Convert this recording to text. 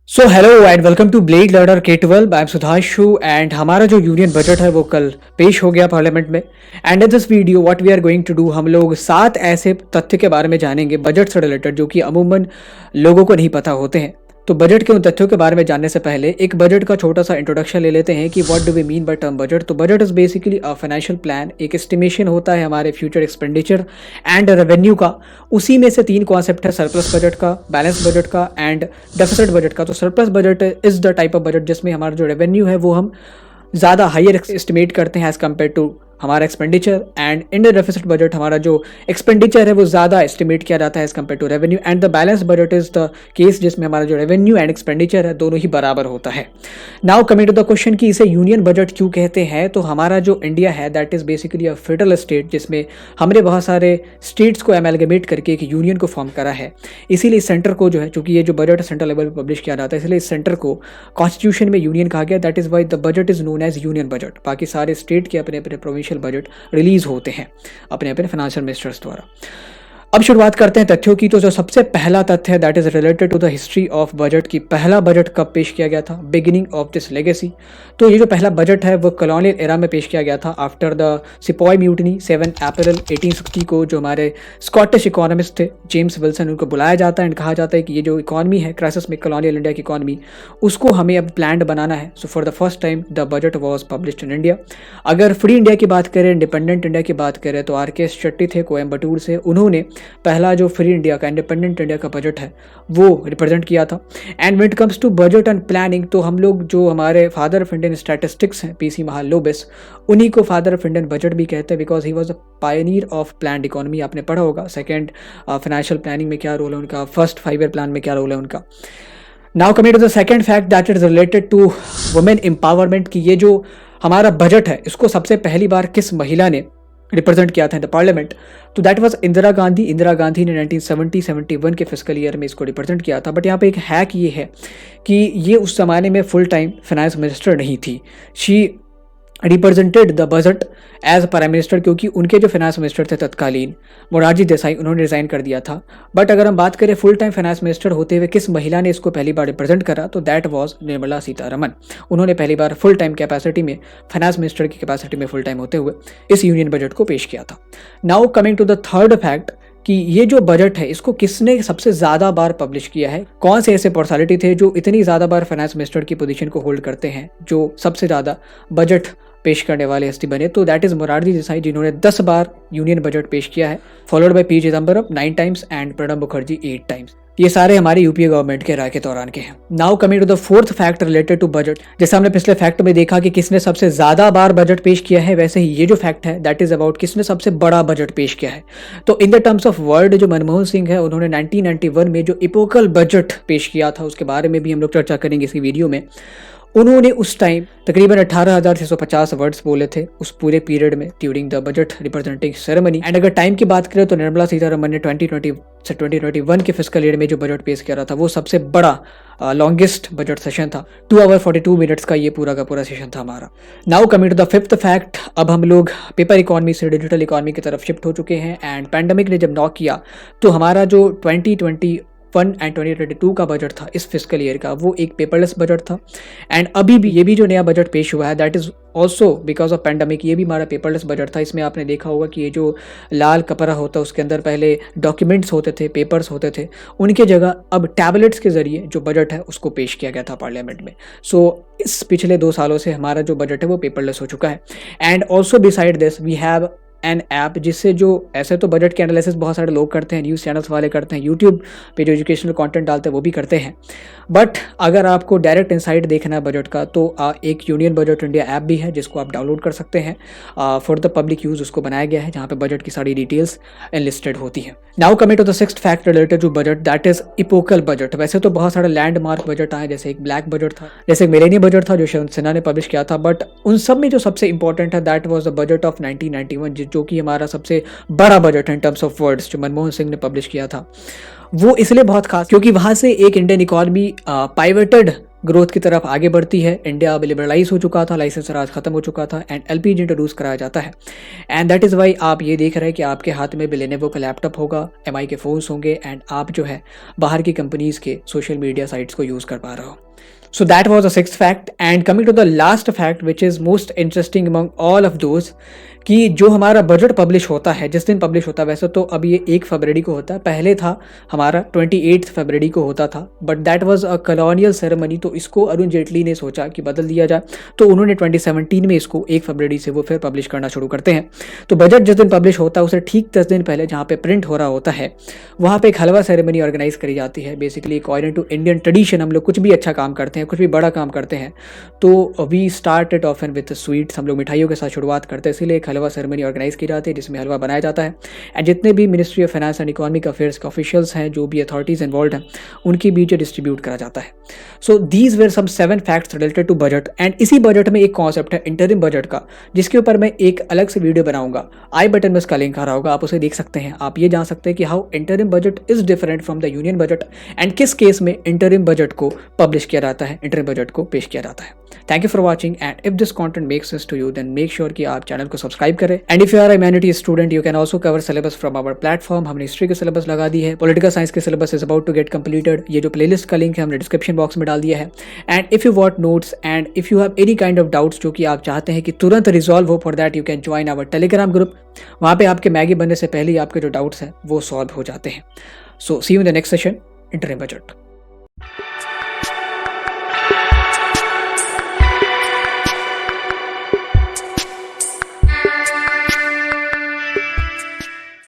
So hello and welcome to blade learner K12। I am Sudhanshu and हमारा जो union budget है वो कल पेश हो गया पार्लियामेंट में। And in this video what we are going to do, हम लोग 7 ऐसे तथ्य के बारे में जानेंगे बजट से रिलेटेड जो कि अमूमन लोगों को नहीं पता होते हैं। तो बजट के उन तथ्यों के बारे में जानने से पहले एक बजट का छोटा सा इंट्रोडक्शन ले लेते हैं कि what do we mean by term budget. तो budget is basically a financial plan, एक एस्टिमेशन होता है हमारे फ्यूचर एक्सपेंडिचर एंड रेवेन्यू का। उसी में से 3 कॉन्सेप्ट है, सरप्लस बजट का, बैलेंस बजट का एंड डेफिसिट बजट का। तो surplus budget is the type of budget जिसमें हमारा जो रेवेन्यू है वो हम ज़्यादा हायर एस्टिमेट करते हैं एज कम्पेयर टू हमारा expenditure. And in the deficit budget हमारा जो एक्सपेंडिचर है वो ज़्यादा एस्टिमेट किया जाता है as compare to revenue. And the balance budget is the case जिसमें हमारा जो रेवेन्यू एंड एक्सपेंडिचर है दोनों ही बराबर होता है। Now coming to the question कि इसे यूनियन बजट क्यों कहते हैं, तो हमारा जो इंडिया है that is basically a federal state जिसमें हमने बहुत सारे स्टेट्स को एमेलगमेट करके एक यूनियन को फॉर्म करा है। इसीलिए सेंटर को जो है, चूंकि ये जो बजट सेंट्रल लेवल पर पब्लिश किया जाता है, इसलिए इस सेंटर को कॉन्स्टिट्यूशन में यूनियन कहा गया। That is why the budget is known as union budget. बाकी सारे स्टेट के अपने अपने प्रोविंशियल बजट रिलीज होते हैं अपने अपने फाइनेंशियल मिनिस्टर्स द्वारा। अब शुरुआत करते हैं तथ्यों की। तो जो सबसे पहला तथ्य है that is related to the history of budget की पहला बजट कब पेश किया गया था, बिगिनिंग ऑफ दिस लेगेसी। तो ये जो पहला बजट है वो कॉलोनियल एरा में पेश किया गया था आफ्टर द सिपॉय म्यूटनी 7 अप्रैल 1860 को। जो हमारे स्कॉटिश इकोनॉमिस्ट थे जेम्स विल्सन, उनको बुलाया जाता है एंड कहा जाता है कि ये जो इकॉनमी है क्राइसिस में कॉलोनियल इंडिया की इकॉनमी, उसको हमें अब प्लान बनाना है। So for the first time the budget was published in India. अगर फ्री इंडिया की बात करें, इंडिपेंडेंट इंडिया की बात करें, तो RK शेट्टी थे कोयम्बटूर से, उन्होंने पहला जो फ्री इंडिया का, इंडिपेंडेंट इंडिया का बजट है वो रिप्रेजेंट किया था। And when it comes to budget and planning, तो हम लोग जो हमारे फादर ऑफ इंडियन स्टैटिस्टिक्स हैं PC महालनोबिस, उन्हीं को फादर ऑफ इंडियन बजट भी कहते हैं because he was a pioneer of planned economy. आपने पढ़ा होगा सेकेंड फाइनेंशियल प्लानिंग में क्या रोल है उनका, फर्स्ट 5 ईयर प्लान में क्या रोल है उनका। Now coming to the second fact that is related to women empowerment की ये जो हमारा बजट है इसको सबसे पहली बार किस महिला ने रिप्रेजेंट किया था इन द पार्लियामेंट, तो दैट वाज इंदिरा गांधी। इंदिरा गांधी ने 1970-71 के फिस्कल ईयर में इसको रिप्रेजेंट किया था। बट यहाँ पे एक हैक ये है कि ये उस जमाने में फुल टाइम फाइनेंस मिनिस्टर नहीं थी। She represented the budget as prime minister, क्योंकि उनके जो फाइनेंस मिनिस्टर थे तत्कालीन मोरारजी देसाई, उन्होंने रिजाइन कर दिया था। बट अगर हम बात करें फुल टाइम फाइनेंस मिनिस्टर होते हुए किस महिला ने इसको पहली बार रिप्रेजेंट करा, तो दैट वाज निर्मला सीतारमन। उन्होंने पहली बार फुल टाइम कैपेसिटी में, फाइनेंस मिनिस्टर की कैपेसिटी में फुल टाइम होते हुए इस यूनियन बजट को पेश किया था। Now coming to the third fact कि ये जो बजट है इसको किसने सबसे ज़्यादा बार पब्लिश किया है, कौन से ऐसे पर्सनालिटी थे जो इतनी ज़्यादा बार फाइनेंस मिनिस्टर की पोजीशन को होल्ड करते हैं, जो सबसे ज़्यादा बजट पेश करने वाले हस्ती बने, तो दैट इज मोरारजी देसाई जिन्होंने 10 बार यूनियन बजट पेश किया है, followed by P Chidambaram 9 times and Pranab Mukherjee 8 times. ये सारे हमारे यूपीए गवर्नमेंट के राय के दौरान के हैं। Now coming to the fourth fact related to budget. जैसे हमने पिछले फैक्ट में देखा कि किसने सबसे ज्यादा बार बजट पेश किया है, वैसे ही ये जो फैक्ट है दैट इज अबाउट किसने सबसे बड़ा बजट पेश किया है। तो in the terms of word जो मनमोहन सिंह है उन्होंने 1991 में जो इपोकल बजट पेश किया था उसके बारे में भी हम लोग चर्चा करेंगे इसी वीडियो में। उन्होंने उस टाइम तकरीबन 18,650 वर्ड्स बोले थे उस पूरे पीरियड में during the budget representing ceremony. And अगर टाइम की बात करें तो निर्मला सीतारमन ने 2020 से 2021 के फिस्कल ईयर में जो बजट पेश किया रहा था वो सबसे बड़ा लॉन्गेस्ट बजट सेशन था। 2 आवर 42 मिनट्स का ये पूरा का पूरा सेशन था हमारा। Now coming to the fifth fact. अब हम लोग पेपर इकोनॉमी से डिजिटल इकोनॉमी की तरफ शिफ्ट हो चुके हैं एंड पैंडेमिक ने जब नॉक किया तो हमारा जो 2021 एंड 2022 का बजट था इस फिस्कल ईयर का, वो एक पेपरलेस बजट था। एंड अभी भी ये भी जो नया बजट पेश हुआ है that is also because of pandemic, ये भी हमारा पेपरलेस बजट था। इसमें आपने देखा होगा कि ये जो लाल कपड़ा होता है उसके अंदर पहले डॉक्यूमेंट्स होते थे, पेपर्स होते थे, उनके जगह अब टैबलेट्स के जरिए जो बजट है उसको पेश किया गया था पार्लियामेंट में। सो इस पिछले 2 सालों से हमारा जो बजट है वो पेपरलेस हो चुका है। And also beside this we have an app जिससे जो ऐसे तो बजट के एनालिसिस बहुत सारे लोग करते हैं, न्यूज़ चैनल्स वाले करते हैं, यूट्यूब पे जो एजुकेशनल कंटेंट डालते हैं वो भी करते हैं। बट अगर आपको डायरेक्ट इनसाइट देखना है बजट का तो एक यूनियन बजट इंडिया ऐप भी है जिसको आप डाउनलोड कर सकते हैं। फॉर द पब्लिक यूज़ उसको बनाया गया है जहाँ पे बजट की सारी डिटेल्स एनलिस्टेड होती है। Now coming to the sixth fact related to budget that is epochal budget. वैसे तो बहुत सारे लैंडमार्क बजट आए, जैसे एक ब्लैक बजट था, जैसे एक मिलेनियम बजट था जो यशवंत सिन्हा ने पब्लिश किया था, बट उन सब में जो सबसे इंपॉर्टेंट है that was the budget of 1991 जो कि हमारा सबसे बड़ा बजट है इन टर्म्स ऑफ वर्ड्स जो मनमोहन सिंह ने पब्लिश किया था। वो इसलिए बहुत खास क्योंकि वहां से एक इंडियन इकोनॉमी पाइवेटेड ग्रोथ की तरफ आगे बढ़ती है। इंडिया अब लिबरलाइज हो चुका था, लाइसेंस राज खत्म हो चुका था एंड एलपीजी इंट्रोड्यूस कराया जाता है। एंड दैट इज़ वाई आप ये देख रहे हैं कि आपके हाथ में भी लेनोवो का लैपटॉप होगा, एमआई के फ़ोन्स होंगे एंड आप जो है बाहर की कंपनीज़ के सोशल मीडिया साइट्स को यूज़ कर पा रहे हो। So that was the sixth fact and coming to the last fact which is most interesting among all of those कि जो हमारा बजट पब्लिश होता है, जिस दिन पब्लिश होता है, वैसे तो अब ये 1 फरवरी को होता है, पहले था हमारा 28 फरवरी को होता था, but that was a colonial ceremony, तो इसको अरुण जेटली ने सोचा कि बदल दिया जाए, तो उन्होंने 2017 में इसको 1 फरवरी से वो फिर पब्लिश करना शुरू करते हैं। तो बजट जिस दिन पब्लिश होता है उससे ठीक 10 दिन पहले जहाँ पे प्रिंट हो रहा होता है वहाँ पे एक हलवा सेरेमनी ऑर्गेनाइज करी जाती है। Basically according to Indian tradition हम लोग कुछ भी अच्छा काम करते हैं, कुछ भी बड़ा काम करते हैं तो we start it often with sweets, हम लोग मिठाइयों के साथ शुरुआत करते हैं, इसीलिए एक हलवा सेरेमनी ऑर्गेनाइज की जाती है जिसमें हलवा बनाया जाता है एंड जितने भी ministry of finance and economic affairs के ऑफिशियल्स हैं, जो भी अथॉरिटीज़ इन्वॉल्व हैं, उनके बीच डिस्ट्रीब्यूट करा जाता है। So these were some 7 facts related to budget and इसी बजट में एक कॉन्सेप्ट है इंटरिम बजट का, जिसके ऊपर मैं एक अलग से वीडियो बनाऊंगा, आई बटन में उसका लिंक आ रहा होगा, आप उसे देख सकते हैं। आप ये जान सकते हैं कि how interim budget is different from the union budget and किस केस में इंटरिम बजट को पब्लिश किया जाता है, इंटरिम बजट को पेश किया जाता है। Thank you for watching and if this content makes sense to you then make sure कि आप चैनल को सब्सक्राइब करें and if you are humanity student you can also cover syllabus from our platform. हमने history के syllabus लगा दी है, political science के syllabus is about to get completed. ये जो प्लेलिस्ट का लिंक है हमने डिस्क्रिप्शन बॉक्स में डाल दिया है and if you want notes and if you have any kind of doubts जो कि आप चाहते हैं कि तुरंत रिजॉल्व हो, for that you can join our Telegram group. वहाँ पे आपके मैगी बनने से पहले ही आपके जो डाउट्स हैं वो सॉल्व हो जाते हैं। So see you in the next session, interim budget.